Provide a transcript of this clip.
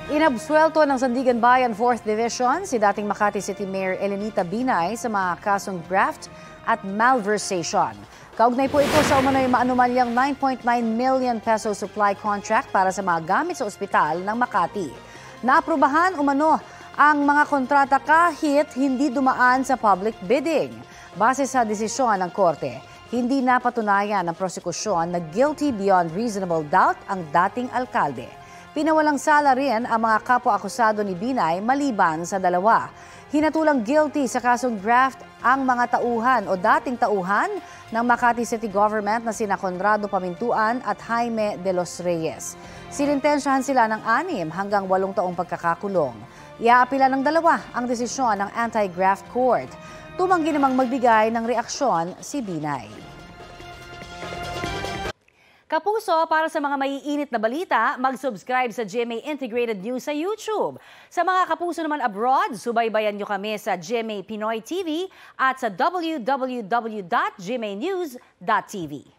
Inabsuelto ng Sandigan Bayan 4th Division si dating Makati City Mayor Elenita Binay sa mga kasong graft at malversation. Kaugnay po ito sa umano'y maanumalyang 9.9 million peso supply contract para sa mga gamit sa ospital ng Makati. Naaprubahan umano ang mga kontrata kahit hindi dumaan sa public bidding. Base sa desisyon ng korte, hindi napatunayan ng prosekusyon na guilty beyond reasonable doubt ang dating alkalde. Pinawalang sala rin ang mga kapwa-akusado ni Binay maliban sa dalawa. Hinatulang guilty sa kasong graft ang mga tauhan o dating tauhan ng Makati City Government na sina Conrado Pamintuan at Jaime de los Reyes. Sinintensyahan sila ng 6 hanggang 8 taong pagkakakulong. Iaapila ng dalawa ang desisyon ng Anti-Graft Court. Tumanggi namang magbigay ng reaksyon si Binay. Kapuso, para sa mga maiinit na balita, mag-subscribe sa GMA Integrated News sa YouTube. Sa mga kapuso naman abroad, subaybayan nyo kami sa GMA Pinoy TV at sa www.gmanews.tv.